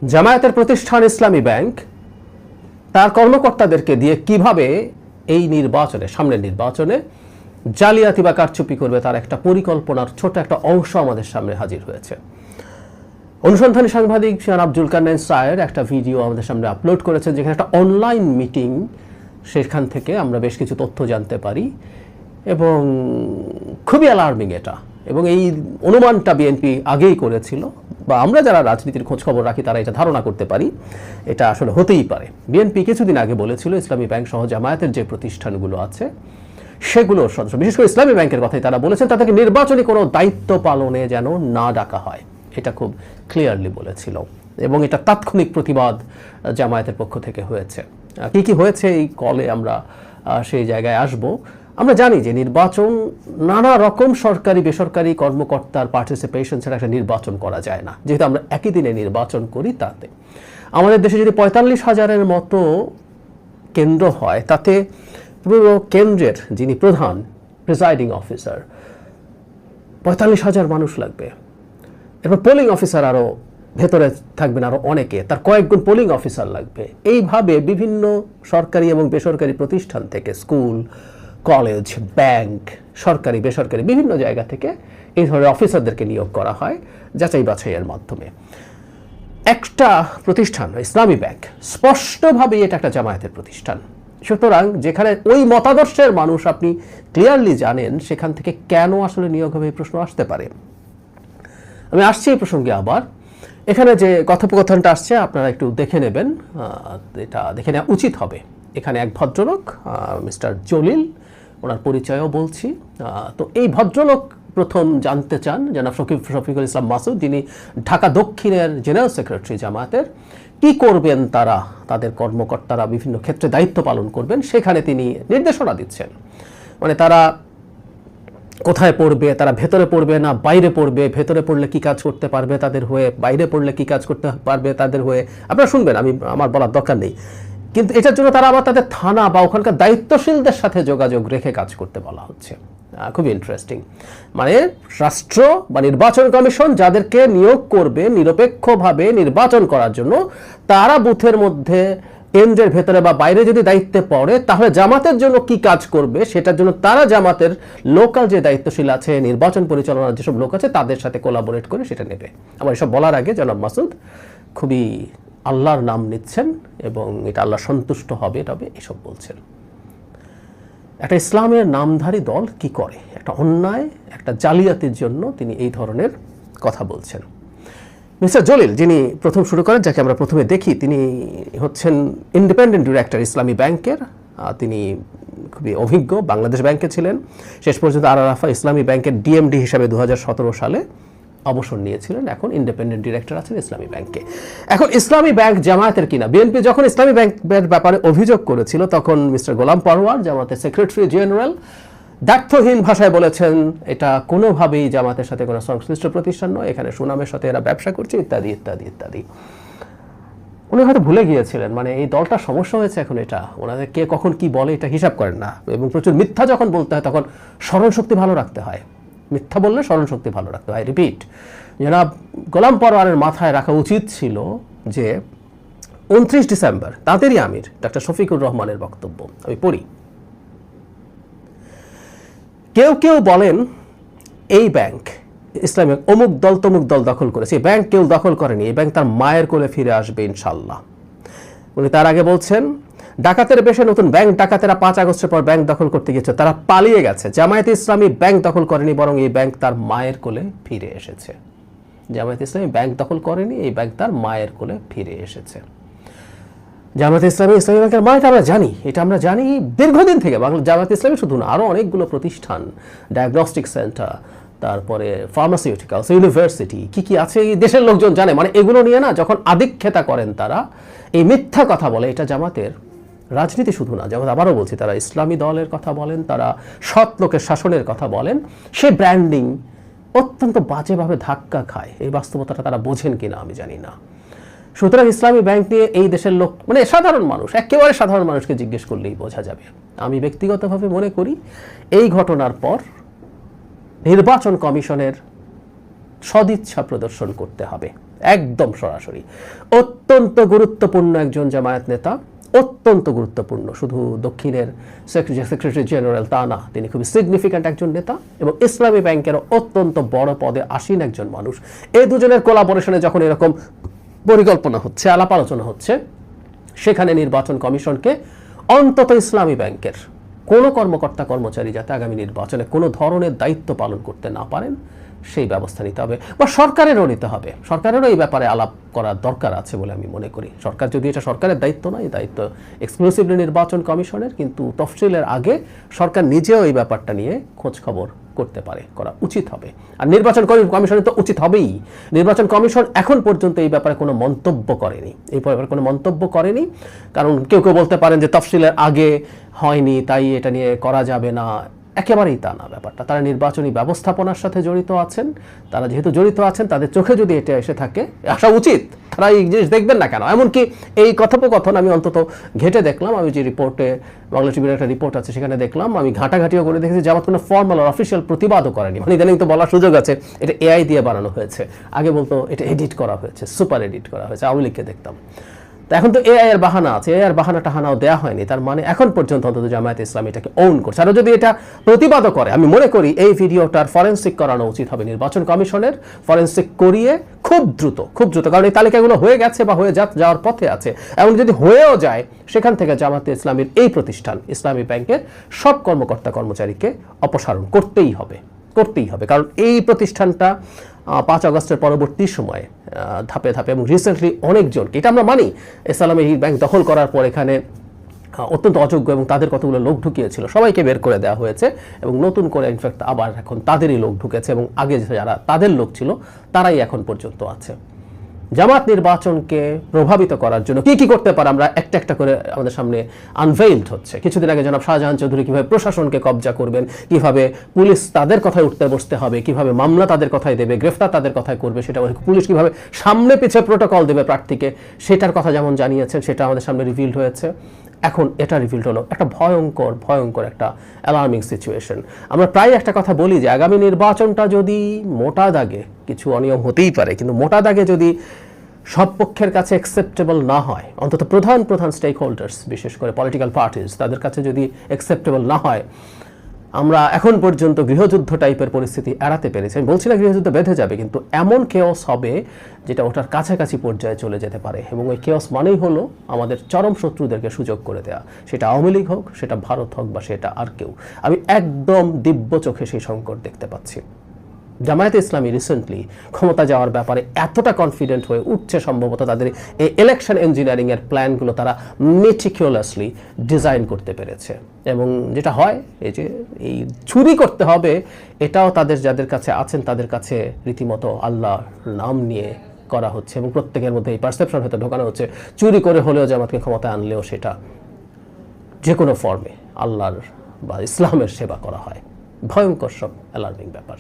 জামায়াতের প্রতিষ্ঠান ইসলামী ব্যাংক তার কর্মকর্তাদেরকে দিয়ে কিভাবে এই নির্বাচনে, সামনের নির্বাচনে জালিয়াতি বা কারচুপি করবে তার একটা পরিকল্পনার ছোট একটা অংশ আমাদের সামনে হাজির হয়েছে। অনুসন্ধানী সাংবাদিক জনাব জুলকারনাইন সায়ের একটা ভিডিও আমাদের সামনে আপলোড করেছেন, যেখানে একটা অনলাইন মিটিং, সেখান থেকে আমরা বেশ কিছু তথ্য জানতে পারি এবং খুবই অ্যালার্মিং এটা। এবং এই অনুমানটা বিএনপি আগেই করেছিল, বা আমরা যারা রাজনীতির খোঁজখবর রাখি তারা এটা ধারণা করতে পারি এটা আসলে হতেই পারে। বিএনপি কিছুদিন আগে বলেছিল ইসলামী ব্যাংক সহ জামায়াতের যে প্রতিষ্ঠানগুলো আছে সেগুলোর সদস্য, বিশেষ করে ইসলামী ব্যাংকের কথাই তারা বলেছেন, তাদেরকে নির্বাচনী কোনো দায়িত্ব পালনে যেন না ডাকা হয়, এটা খুব ক্লিয়ারলি বলেছিল। এবং এটা তাৎক্ষণিক প্রতিবাদ জামায়াতের পক্ষ থেকে হয়েছে। কি কি হয়েছে এই কলে আমরা সেই জায়গায় আসব। আমরা জানি যে নির্বাচন নানা রকম সরকারি বেসরকারি কর্মকর্তার পার্টিসিপেশন ছাড়া একটা নির্বাচন করা যায় না। যেহেতু আমরা একই দিনে নির্বাচন করি, তাতে আমাদের দেশে যদি ৪৫,০০০-এর মতো কেন্দ্র হয়, তাতে পুরো কেন্দ্রের যিনি প্রধান প্রিসাইডিং অফিসার ৪৫,০০০ মানুষ লাগবে। এরপর পোলিং অফিসার আরও ভেতরে থাকবেন আরও অনেকে, তার কয়েকগুণ পোলিং অফিসার লাগবে। এইভাবে বিভিন্ন সরকারি এবং বেসরকারি প্রতিষ্ঠান থেকে, স্কুল, কলেজ, ব্যাংক, সরকারি বেসরকারি বিভিন্ন জায়গা থেকে এই ধরনের অফিসারদেরকে নিয়োগ করা হয় যাচাই বাছাইয়ের মাধ্যমে। একটা প্রতিষ্ঠান ইসলামী ব্যাংক স্পষ্টভাবে এটা একটা জামায়াতের প্রতিষ্ঠান। সুতরাং যেখানে ওই মতাদর্শের মানুষ আপনি ক্লিয়ারলি জানেন, সেখান থেকে কেন আসলে নিয়োগ হবে এই প্রশ্ন আসতে পারে। আমি আসছি এই প্রসঙ্গে আবার। এখানে যে কথোপকথনটা আসছে আপনারা একটু দেখে নেবেন, এটা দেখে নেওয়া উচিত হবে। এখানে এক ভদ্রলোক মিস্টার জলিল, ওনার পরিচয়ও বলছি। তো এই ভদ্রলোক প্রথম জানতে চান জনাব শফিকুল ইসলাম মাসুদ, যিনি ঢাকা দক্ষিণের জেনারেল সেক্রেটারি জামায়াতের, কি করবেন তারা, তাদের কর্মকর্তারা বিভিন্ন ক্ষেত্রে দায়িত্ব পালন করবেন, সেখানে তিনি নির্দেশনা দিচ্ছেন। মানে তারা কোথায় পড়বে, তারা ভেতরে পড়বে না বাইরে পড়বে, ভেতরে পড়লে কি কাজ করতে পারবে তাদের হয়ে, বাইরে পড়লে কি কাজ করতে পারবে তাদের হয়ে, আপনারা শুনবেন, আমার বলার দরকার নেই। কিন্তু এটার জন্য তারা আবার তাদের থানা বা ওখানকার দায়িত্বশীলদের সাথে যোগাযোগ রেখে কাজ করতে বলা হচ্ছে। খুবই ইন্টারেস্টিং। মানে রাষ্ট্র বা নির্বাচন কমিশন যাদেরকে নিয়োগ করবে নিরপেক্ষভাবে নির্বাচন করার জন্য, তারা বুথের মধ্যে, কেন্দ্রের ভেতরে বা বাইরে যদি দায়িত্বে পড়ে, তাহলে জামাতের জন্য কি কাজ করবে সেটার জন্য তারা জামাতের লোকাল যে দায়িত্বশীল আছে, নির্বাচন পরিচালনার যেসব লোক আছে, তাদের সাথে কোলাবোরেট করে সেটা নেবে। আমার এসব বলার আগে জনাব মাসুদ খুবই আল্লাহর নাম নিচ্ছেন এবং এটা আল্লাহ সন্তুষ্ট হবে তবে এসব বলছেন। একটা ইসলামের নামধারী দল কি করে, একটা অন্যায়, একটা জালিয়াতির জন্য তিনি এই ধরনের কথা বলছেন। মিস্টার জলিল, যিনি প্রথম শুরু করেন, যাকে আমরা প্রথমে দেখি, তিনি হচ্ছেন ইন্ডিপেন্ডেন্ট ডিরেক্টর ইসলামী ব্যাংকের। তিনি খুবই অভিজ্ঞ, বাংলাদেশ ব্যাংকে ছিলেন, শেষ পর্যন্ত আরাফা ইসলামী ব্যাংকের ডিএমডি হিসাবে 2017 সালে অবসর নিয়েছিলেন। এখন ইন্ডিপেন্ডেন্ট ডিরেক্টর আছেন ইসলামী ব্যাংকে। এখন ইসলামী ব্যাংক জামায়াতের কিনা, বিএনপি যখন ইসলামী ব্যাংকের ব্যাপারে অভিযোগ করেছিল, তখন মিস্টার গোলাম পরওয়ার, জামায়াতের সেক্রেটারি জেনারেল, দ্ব্যর্থহীন ভাষায় বলেছেন এটা কোনোভাবেই জামাতের সাথে কোনো সংশ্লিষ্ট প্রতিষ্ঠান নয়, এখানে সুনামের সাথে এরা ব্যবসা করছে, ইত্যাদি ইত্যাদি ইত্যাদি। উনি হয়তো ভুলে গিয়েছিলেন, মানে এই দলটার সমস্যা হয়েছে এখন এটা, ওনাদের কে কখন কি বলে এটা হিসাব করেন না। এবং প্রচুর মিথ্যা যখন বলতে হয় তখন স্মরণ শক্তি ভালো রাখতে হয়, মিথ্যা বললে স্মরণ শক্তি ভালো রাখতে হয়। রিপিট, জনাব গোলাম পরওয়ারের মাথায় রাখা উচিত ছিল যে 29 ডিসেম্বর তাঁদেরই আমির ডক্টর শফিকুর রহমানের বক্তব্য আমি পড়ি। কেউ কেউ বলেন এই ব্যাংক ইসলামিক অমুক দল তমুক দল দখল করেছে, এই ব্যাংক কেউ দখল করেনি, এই ব্যাংক তার মায়ের কোলে ফিরে আসবে ইনশাল্লাহ। উনি তার আগে বলছেন ডাকাতের বেশে নতুন ব্যাংক ডাকাতেরা 5 আগস্টের পর ব্যাংক দখল করতে গিয়েছে, তারা পালিয়ে গেছে। জামায়াতে ইসলামী ব্যাংক দখল করেনি, বরং এই ব্যাংক তার মায়ের কোলে ফিরে এসেছে। জামায়াতে ইসলামী ব্যাংক দখল করেনি, এই ব্যাংক তার মায়ের কোলে ফিরে এসেছে। জামায়াতে ইসলামী ব্যাংকের মা, এটা আমরা জানি, এটা আমরা জানি দীর্ঘদিন থেকে। জামায়াতে ইসলামী শুধু না, আরও অনেকগুলো প্রতিষ্ঠান, ডায়াগনস্টিক সেন্টার, তারপরে ফার্মাসিউটিক্যালস, ইউনিভার্সিটি, কি আছে এই দেশের লোকজন জানে। মানে এগুলো নিয়ে না যখন আদিক্ষেতা করেন তারা, এই মিথ্যা কথা বলে, এটা জামাতের রাজনীতি শুধু না, যেমন আবারও বলছি, তারা ইসলামী দলের কথা বলেন, তারা সৎ লোকের শাসনের কথা বলেন, সে ব্র্যান্ডিং অত্যন্ত বাজেভাবে ধাক্কা খায়। এই বাস্তবতাটা তারা বোঝেন কিনা আমি জানি না। সুতরাং ইসলামী ব্যাংক নিয়ে এই দেশের লোক, মানে সাধারণ মানুষ, একেবারে সাধারণ মানুষকে জিজ্ঞেস করলেই বোঝা যাবে। আমি ব্যক্তিগতভাবে মনে করি এই ঘটনার পর নির্বাচন কমিশনের সদিচ্ছা প্রদর্শন করতে হবে। একদম সরাসরি। অত্যন্ত গুরুত্বপূর্ণ একজন জামায়াত নেতা, অত্যন্ত গুরুত্বপূর্ণ, শুধু দক্ষিণের সেক্রেটারি জেনারেল তা না, তিনি খুবই সিগনিফিক্যান্ট একজন নেতা এবং ইসলামী ব্যাংকের অত্যন্ত বড় পদে আসীন একজন মানুষ। এই দুজনের কোলাবোরেশনে যখন এরকম পরিকল্পনা হচ্ছে, আলাপ আলোচনা হচ্ছে, সেখানে নির্বাচন কমিশনকে অন্তত ইসলামী ব্যাংকের কোনো কর্মকর্তা কর্মচারী যাতে আগামী নির্বাচনে কোনো ধরনের দায়িত্ব পালন করতে না পারেন সেই ব্যবস্থা নিতে হবে, বা সরকারেরও নিতে হবে। সরকারেরও এই ব্যাপারে আলাপ করার দরকার আছে বলে আমি মনে করি। সরকার যদি এটা সরকারের দায়িত্ব নয়, এই দায়িত্ব এক্সক্লুসিভলি নির্বাচন কমিশনের, কিন্তু তফসিলের আগে সরকার নিজেও এই ব্যাপারটা নিয়ে খোঁজ খবর করতে পারে, করা উচিত হবে। আর নির্বাচন কমিশনের তো উচিত হবেই। নির্বাচন কমিশন এখন পর্যন্ত এই ব্যাপারে কোনো মন্তব্য করেনি, এই ব্যাপারে কোনো মন্তব্য করেনি, কারণ কেউ কেউ বলতে পারেন যে তফসিলের আগে হয়নি তাই এটা নিয়ে করা যাবে না। একেবারেই তা না ব্যাপারটা। তারা নির্বাচনী ব্যবস্থাপনার সাথে জড়িত আছেন, তারা যেহেতু জড়িত আছেন তাদের চোখে যদি এটা এসে থাকে, আসা উচিত, তারা এই জিনিস দেখবেন না কেন? এমনকি এই কথোপকথন আমি অন্তত ঘেটে দেখলাম, আমি যে রিপোর্টে, বাংলা টিভির একটা রিপোর্ট আছে সেখানে দেখলাম, আমি ঘাটাঘাটিও করে দেখেছি, জামাত কোনো ফর্মাল আর অফিসিয়াল প্রতিবাদও করেনি। মানে ইদানিং তো বলার সুযোগ আছে এটা এআই দিয়ে বানানো হয়েছে, আগে বলতো এটা এডিট করা হয়েছে, সুপার এডিট করা হয়েছে, আওয়ামী লীগকে দেখতাম। তো এখন তো এআই এর বাহানা আছে, এআই এর বাহানা টাহানাও দেওয়া হয়নি, তার মানে এখন পর্যন্ত অন্তত জামায়াতে ইসলামী এটাকে ওন করছে। আর যদি এটা প্রতিবাদও করে, আমি মনে করি এই ভিডিওটার ফরেনসিক করানো উচিত হবে নির্বাচন কমিশনের, ফরেনসিক করিয়ে খুব দ্রুত, কারণ এই তালিকাগুলো হয়ে গেছে বা হয়ে যাওয়ার পথে আছে, এবং যদি হয়েও যায় সেখান থেকে জামায়াতে ইসলামীর এই প্রতিষ্ঠান ইসলামী ব্যাংকের সব কর্মকর্তা কর্মচারীকে অপসারণ করতেই হবে, কারণ এই প্রতিষ্ঠানটা 5 আগস্টের পরবর্তী সময়ে ধাপে ধাপে এবং রিসেন্টলি অনেকজনকে, এটা আমরা মানি, ইসলামী ব্যাংক দখল করার পর এখানে অত্যন্ত অযোগ্য এবং তাদের কতগুলো লোক ঢুকিয়েছিল সবাইকে বের করে দেওয়া হয়েছে, এবং নতুন করে ইনফ্যাক্ট আবার এখন তাদেরই লোক ঢুকেছে, এবং আগে যারা তাদের লোক ছিল তারাই এখন পর্যন্ত আছে। জামাত নির্বাচনকে প্রভাবিত করার জন্য কি কি করতে পারে আমরা একটা একটা করে আমাদের সামনে আনভেইলড হচ্ছে। কিছুদিন আগে জনাব শাহজাহান চৌধুরী কিভাবে প্রশাসনকে কবজা করবেন, কিভাবে পুলিশ তাদের কথায় উঠতে বসতে হবে, কিভাবে মামলা তাদের কথায় দেবে, গ্রেফতার তাদের কথায় করবে, সেটা পুলিশ কিভাবে সামনে পিছিয়ে প্রোটোকল দেবে প্রার্থীকে, সেটার কথা যেমন জানিয়েছেন সেটা আমাদের সামনে রিভিল্ড হয়েছে। এখন এটা রিভিল্ড হলো একটা ভয়ঙ্কর একটা অ্যালার্মিং সিচুয়েশন। আমরা প্রায় একটা কথা বলি যে আগামী নির্বাচনটা যদি মোটা দাগে, কিছু অনিয়ম হতেই পারে, কিন্তু মোটা দাগে যদি সব পক্ষের কাছে অ্যাকসেপ্টেবল না হয়, অন্তত প্রধান স্টেক হোল্ডার্স, বিশেষ করে পলিটিক্যাল পার্টিস, তাদের কাছে যদি অ্যাকসেপ্টেবল না হয়, আমরা এখন পর্যন্ত গৃহযুদ্ধ টাইপের পরিস্থিতি এড়াতে পেরেছি। আমি বলছি না গৃহযুদ্ধ বেঁধে যাবে, কিন্তু এমন কেওস হবে যেটা ওটার কাছাকাছি পর্যায়ে চলে যেতে পারে, এবং ওই কেওস মানেই হলো আমাদের চরম শত্রুদেরকে সুযোগ করে দেওয়া, সেটা আওয়ামী লীগ হোক, সেটা ভারত হোক, বা সেটা আর কেউ। আমি একদম দিব্য চোখে সেই সংকট দেখতে পাচ্ছি। জামায়াতে ইসলামী রিসেন্টলি ক্ষমতা যাওয়ার ব্যাপারে এতটা কনফিডেন্ট হয়ে উঠছে, সম্ভবত তাদের এই ইলেকশন ইঞ্জিনিয়ারিংয়ের প্ল্যানগুলো তারা মেটিকুলাসলি ডিজাইন করতে পেরেছে। এবং যেটা হয়, এই যে এই চুরি করতে হবে, এটাও তাদের যাদের কাছে আছেন তাদের কাছে রীতিমতো আল্লাহর নাম নিয়ে করা হচ্ছে, এবং প্রত্যেকের মধ্যে এই পারসেপশন হয়তো ঢোকানো হচ্ছে চুরি করে হলেও জামাতকে ক্ষমতায় আনলেও সেটা যে কোনো ফর্মে আল্লাহর বা ইসলামের সেবা করা হয়। ভয়ঙ্কর সব অ্যালার্মিং ব্যাপার।